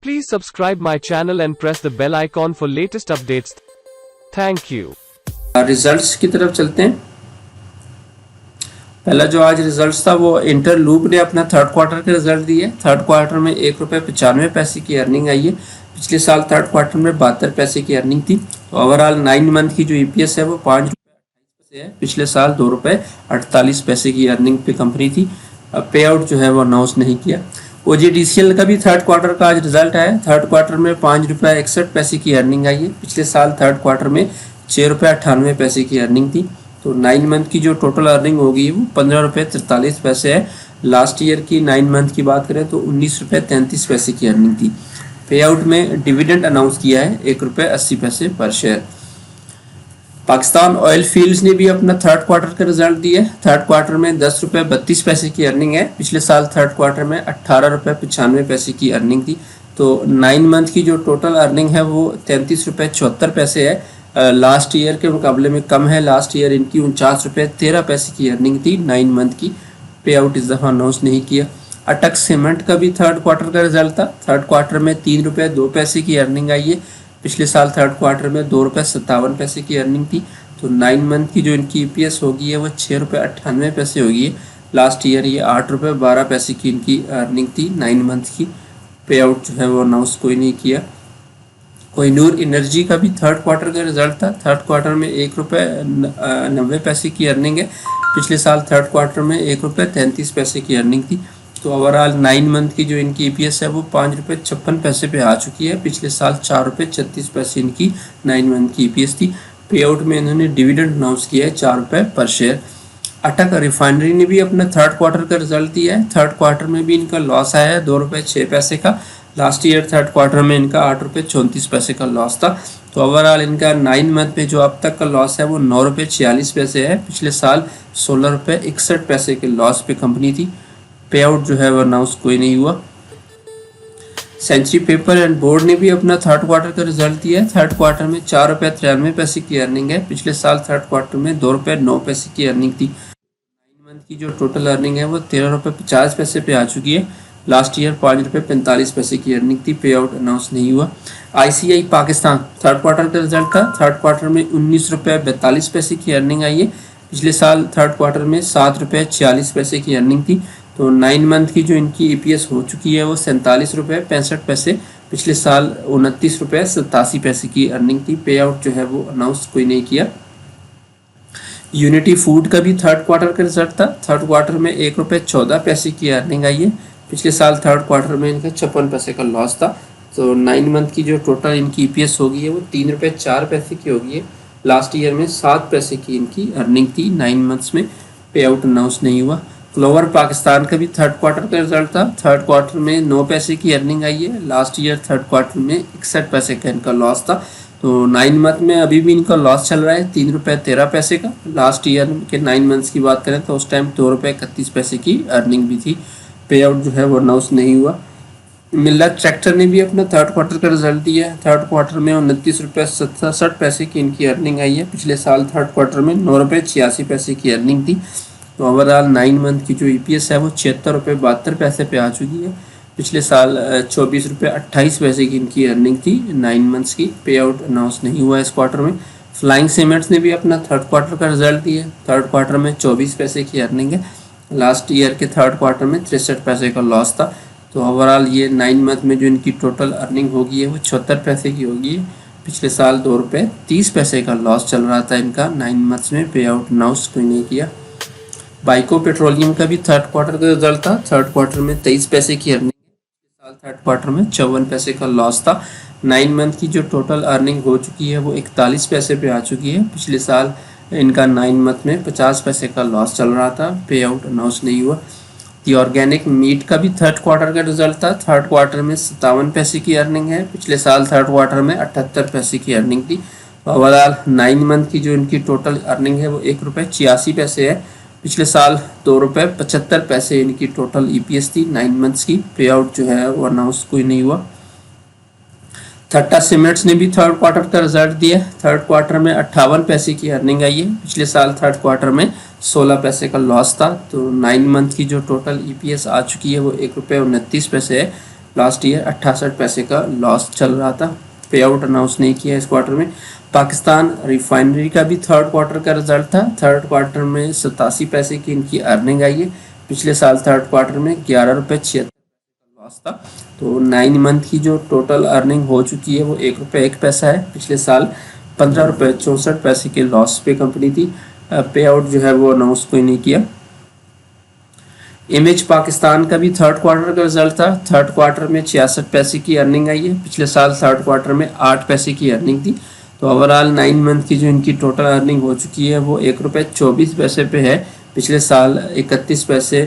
Please subscribe my channel and press the bell icon for latest updates. Thank you. Results की तरफ चलते हैं। पहला जो आज रिजल्ट्स था वो इंटरलूप ने अपना थर्ड क्वार्टर के रिजल्ट दिए। थर्ड क्वार्टर में ₹1.95 की अर्निंग आई है। पिछले साल थर्ड क्वार्टर में 72 पैसे की अर्निंग थी। तो ओवरऑल 9 मंथ की जो ईपीएस है वो ₹5.28 है। पिछले साल ₹2.48 की अर्निंग पे कंपनी थी। पे आउट जो है वो अनाउंस नहीं किया। ओजीडीसीएल का भी थर्ड क्वार्टर का आज रिजल्ट आया। थर्ड क्वार्टर में ₹5.61 की अर्निंग आई है। पिछले साल थर्ड क्वार्टर में ₹6.98 की अर्निंग थी। तो 9 मंथ की जो टोटल अर्निंग होगी वो ₹15.43 है। लास्ट ईयर की 9 मंथ की बात करें तो ₹19.33 की अर्निंग थी। पे आउट में डिविडेंड अनाउंस किया है ₹1.80 पर शेयर। पाकिस्तान ऑयल फील्ड्स ने भी अपना थर्ड क्वार्टर का रिजल्ट दिया है। थर्ड क्वार्टर में ₹10.32 की अर्निंग है। पिछले साल थर्ड क्वार्टर में ₹18.95 की अर्निंग थी। तो 9 मंथ की जो टोटल अर्निंग है वो ₹33.74 है। लास्ट ईयर के मुकाबले में कम है। लास्ट ईयर इनकी ₹49.13 की अर्निंग थी 9 मंथ की। पे आउट इस दफ़ा अनाउंस नहीं किया। अटक सीमेंट का भी थर्ड क्वार्टर का रिजल्ट था। थर्ड क्वार्टर में ₹3.02 की अर्निंग आई है। पिछले साल थर्ड क्वार्टर में ₹2.57 की अर्निंग थी। तो 9 मंथ की जो इनकी ईपीएस होगी है वो ₹6.98 होगी। लास्ट ईयर ये ₹8.12 की इनकी अर्निंग थी 9 मंथ की। पे आउट जो है वो अनाउंस कोई नहीं किया। कोहिनूर एनर्जी का भी थर्ड क्वार्टर का रिजल्ट था। थर्ड क्वार्टर में ₹1.90 की अर्निंग है। पिछले साल थर्ड क्वार्टर में ₹1.33 की अर्निंग थी। तो ओवरऑल 9 मंथ की जो इनकी ईपीएस है वो ₹5.56 पे आ चुकी है। पिछले साल ₹4.36 इनकी 9 मंथ की ईपीएस थी। पे आउट में इन्होंने डिविडेंड अनाउंस किया है ₹4 पर शेयर। अटक रिफाइनरी ने भी अपना थर्ड क्वार्टर का रिजल्ट दिया है। थर्ड क्वार्टर में भी इनका लॉस आया है ₹2.06 का। लास्ट ईयर थर्ड क्वार्टर में इनका ₹8.34 का लॉस था। तो ओवरऑल इनका 9 मंथ में जो अब तक का लॉस है वो ₹9.46 है। पिछले साल ₹16.61 के लॉस पे कंपनी थी। पे आउट जो है वो अनाउंस कोई नहीं हुआ। सेंचुरी पेपर एंड बोर्ड ने भी अपना थर्ड क्वार्टर का रिजल्ट दिया है। थर्ड क्वार्टर में ₹4.93 की अर्निंग है। पिछले साल थर्ड क्वार्टर में ₹2.09 की अर्निंग थी। 9 मंथ की जो टोटल अर्निंग है वो ₹13.50 पे आ चुकी है। लास्ट ईयर ₹5.45 की अर्निंग थी। पे आउट अनाउंस नहीं हुआ। आईसीआई पाकिस्तान थर्ड क्वार्टर का रिजल्ट था। थर्ड क्वार्टर में ₹19.42 की अर्निंग आई है। पिछले साल थर्ड क्वार्टर में ₹7.46 की अर्निंग थी। तो 9 मंथ की जो इनकी ईपीएस हो चुकी है वो ₹47.65। पिछले साल ₹29.87 की अर्निंग थी। पे आउट जो है वो अनाउंस कोई नहीं किया। यूनिटी फूड का भी थर्ड क्वार्टर का रिजल्ट था। थर्ड क्वार्टर में ₹1.14 की अर्निंग आई है। पिछले साल थर्ड क्वार्टर में इनका ₹56 का लॉस था। तो 9 मंथ की जो टोटल इनकी ईपीएस होगी है वो ₹3.04 की होगी है। लास्ट ईयर में ₹7 की इनकी अर्निंग थी 9 मंथ्स में। पे आउट अनाउंस नहीं हुआ। क्लोवर पाकिस्तान का भी थर्ड क्वार्टर का रिजल्ट था। थर्ड क्वार्टर में ₹9 की अर्निंग आई है। लास्ट ईयर थर्ड क्वार्टर में ₹61 का इनका लॉस था। तो 9 मंथ में अभी भी इनका लॉस चल रहा है ₹3.13 का। लास्ट ईयर के 9 मंथ्स की बात करें तो उस टाइम ₹2.31 की अर्निंग भी थी। पे आउट जो है वो अनाउंस नहीं हुआ। मिल्लत ट्रैक्टर ने भी अपना थर्ड क्वार्टर का रिजल्ट दिया है। थर्ड क्वार्टर में ₹29.67 की इनकी अर्निंग आई है। पिछले साल थर्ड क्वार्टर में ₹9.86 की अर्निंग थी। तो ओवरऑल 9 मंथ की जो ईपीएस है वो ₹76.72 पे आ चुकी है। पिछले साल ₹24.28 की इनकी अर्निंग थी 9 मंथ्स की। पे आउट अनाउंस नहीं हुआ इस क्वार्टर में। फ्लाइंग सीमेंट्स ने भी अपना थर्ड क्वार्टर का रिजल्ट दिया है। थर्ड क्वार्टर में ₹24 की अर्निंग है। लास्ट ईयर के थर्ड क्वार्टर में ₹63 का लॉस था। तो ओवरऑल ये 9 मंथ में जो इनकी टोटल अर्निंग होगी है वो ₹76 की होगी। पिछले साल ₹2.30 का लॉस चल रहा था इनका 9 मंथ्स में। पे आउट अनाउंस कोई नहीं किया। बाइको पेट्रोलियम का भी थर्ड क्वार्टर का रिजल्ट था। थर्ड क्वार्टर में ₹23 की अर्निंग है। पिछले साल थर्ड क्वार्टर में ₹54 का लॉस था। 9 मंथ की जो टोटल अर्निंग हो चुकी है वो ₹41 पे आ चुकी है। पिछले साल इनका 9 मंथ में ₹50 का लॉस चल रहा था। पे आउट अनाउंस नहीं हुआ। दी ऑर्गेनिक मीट का भी थर्ड क्वार्टर का रिजल्ट था। थर्ड क्वार्टर में ₹57 की अर्निंग है। पिछले साल थर्ड क्वार्टर में ₹78 की अर्निंग थी। ओवरऑल 9 मंथ की जो इनकी टोटल अर्निंग है वो ₹1.86 है। पिछले साल ₹2.75 इनकी टोटल ईपीएस थी 9 मंथ्स की। पे आउट जो है वो अनाउंस कोई नहीं हुआ। थट्टा सीमेंट्स ने भी थर्ड क्वार्टर का रिजल्ट दिया। थर्ड क्वार्टर में ₹58 की अर्निंग आई है। पिछले साल थर्ड क्वार्टर में ₹16 का लॉस था। तो 9 मंथ की जो टोटल ईपीएस आ चुकी है वो ₹1.29 है। लास्ट ईयर 68 पैसे का लॉस चल रहा था, पे आउट अनाउंस नहीं किया इस क्वार्टर में। पाकिस्तान रिफाइनरी का भी थर्ड क्वार्टर का रिजल्ट था। थर्ड क्वार्टर में 87 पैसे की इनकी अर्निंग आई है। पिछले साल थर्ड क्वार्टर में 11 रुपये 76 लॉस था। तो 9 मंथ की जो टोटल अर्निंग हो चुकी है वो 1 रुपये 1 पैसा है। पिछले साल 15 रुपये 64 पैसे के लॉस पे कंपनी थी। पे आउट जो है वो अनाउंस कोई नहीं किया। इमेज पाकिस्तान का भी थर्ड क्वार्टर का रिजल्ट था। थर्ड क्वार्टर में 66 पैसे की अर्निंग आई है। पिछले साल थर्ड क्वार्टर में 8 पैसे की अर्निंग थी। तो ओवरऑल 9 मंथ की जो इनकी टोटल अर्निंग हो चुकी है वो 1 रुपये 24 पैसे पे है। पिछले साल 31 पैसे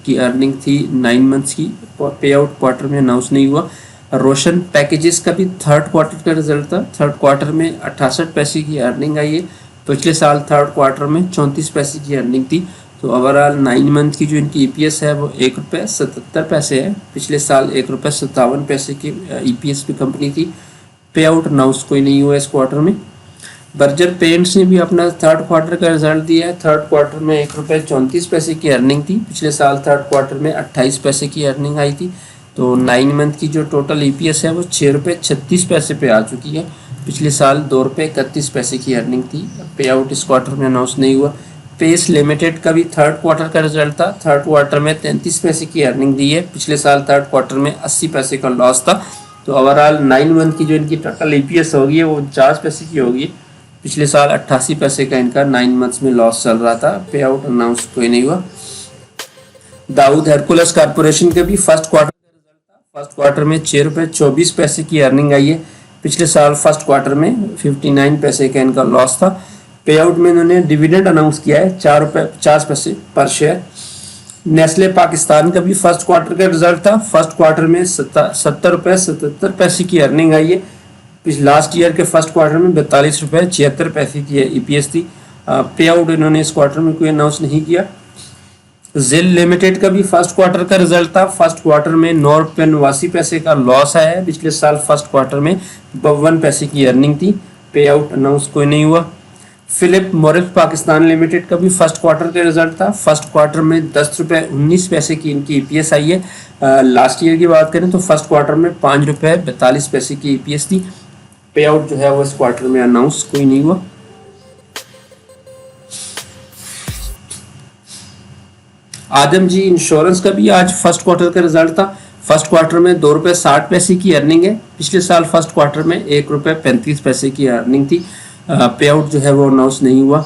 की अर्निंग थी 9 मंथ्स की। पे आउट क्वार्टर में अनाउंस नहीं हुआ। रोशन पैकेजेस का भी थर्ड क्वार्टर का रिजल्ट था। थर्ड क्वार्टर में 68 पैसे की अर्निंग आई है। पिछले साल थर्ड क्वार्टर में 34 पैसे की अर्निंग थी। तो ओवरऑल 9 मंथ की जो इनकी ईपीएस है वो 1 रुपये 77 पैसे है। पिछले साल 1 रुपये 57 पैसे की ईपीएस पे कंपनी थी। पे आउट अनाउंस कोई नहीं हुआ इस क्वार्टर में। बर्जर पेंट्स ने भी अपना थर्ड क्वार्टर का रिजल्ट दिया है। थर्ड क्वार्टर में 1 रुपये 34 पैसे की अर्निंग थी। पिछले साल थर्ड क्वार्टर में 28 पैसे की अर्निंग आई थी। तो 9 मंथ की जो टोटल ईपीएस है वो 6 रुपये 36 पैसे पे आ चुकी है। पिछले साल 2 रुपये 31 पैसे की अर्निंग थी। पे आउट इस क्वार्टर में अनाउंस नहीं हुआ। पेस लिमिटेड का भी थर्ड क्वार्टर का रिजल्ट था। थर्ड क्वार्टर में 33 पैसे की अर्निंग दी है। पिछले साल थर्ड क्वार्टर में 80 पैसे का लॉस था। तो ओवरऑल 9 मंथ की जो इनकी टोटल ईपीएस होगी वो 50 पैसे की होगी। पिछले साल 88 पैसे का इनका 9 मंथ्स में लॉस चल रहा था। पे आउट अनाउंस कोई नहीं हुआ। दाऊद हरकुलस कॉर्पोरेशन का भी फर्स्ट क्वार्टर का रिजल्ट था। फर्स्ट क्वार्टर में 6 रुपये 24 पैसे की अर्निंग आई है। पिछले साल फर्स्ट क्वार्टर में 59 पैसे का इनका लॉस था। पे आउट में इन्होंने डिविडेंड अनाउंस किया है 4 रुपये 50 पैसे पर शेयर। नेस्ले पाकिस्तान का भी फर्स्ट क्वार्टर का रिजल्ट था। फर्स्ट क्वार्टर में 70 रुपये 77 पैसे की अर्निंग आई है। लास्ट ईयर के फर्स्ट क्वार्टर में 42 रुपये 76 पैसे की ईपीएस थी। पे आउट इन्होंने इस क्वार्टर में कोई अनाउंस नहीं किया। जिल लिमिटेड का भी फर्स्ट क्वार्टर का रिजल्ट था। फर्स्ट क्वार्टर में 9 रुपये 89 पैसे का लॉस आया है। पिछले साल फर्स्ट क्वार्टर में 52 पैसे की अर्निंग थी। पे आउट अनाउंस कोई नहीं हुआ। फिलिप मोरिस पाकिस्तान लिमिटेड का भी फर्स्ट क्वार्टर का रिजल्ट था। फर्स्ट क्वार्टर में 10 रुपये 19 पैसे की इनकी ईपीएस आई है। लास्ट ईयर की बात करें तो फर्स्ट क्वार्टर में 5 रुपये 42 पैसे की ईपीएस थी। पे आउट जो है वो इस क्वार्टर में अनाउंस कोई नहीं हुआ। आदमजी इंश्योरेंस का भी आज फर्स्ट क्वार्टर का रिजल्ट था। फर्स्ट क्वार्टर में 2 रुपये 60 पैसे की अर्निंग है। पिछले साल फर्स्ट क्वार्टर में 1 रुपये 35 पैसे की अर्निंग थी। पे आउट जो है वो अनाउंस नहीं हुआ।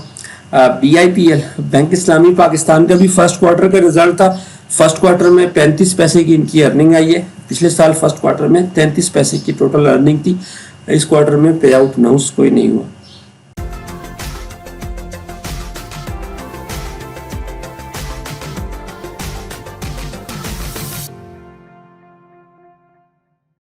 BIPL बैंक इस्लामी पाकिस्तान का भी फर्स्ट क्वार्टर का रिजल्ट था। फर्स्ट क्वार्टर में 35 पैसे की इनकी अर्निंग आई है। पिछले साल फर्स्ट क्वार्टर में 33 पैसे की टोटल अर्निंग थी। इस क्वार्टर में पे आउट अनाउंस कोई नहीं हुआ।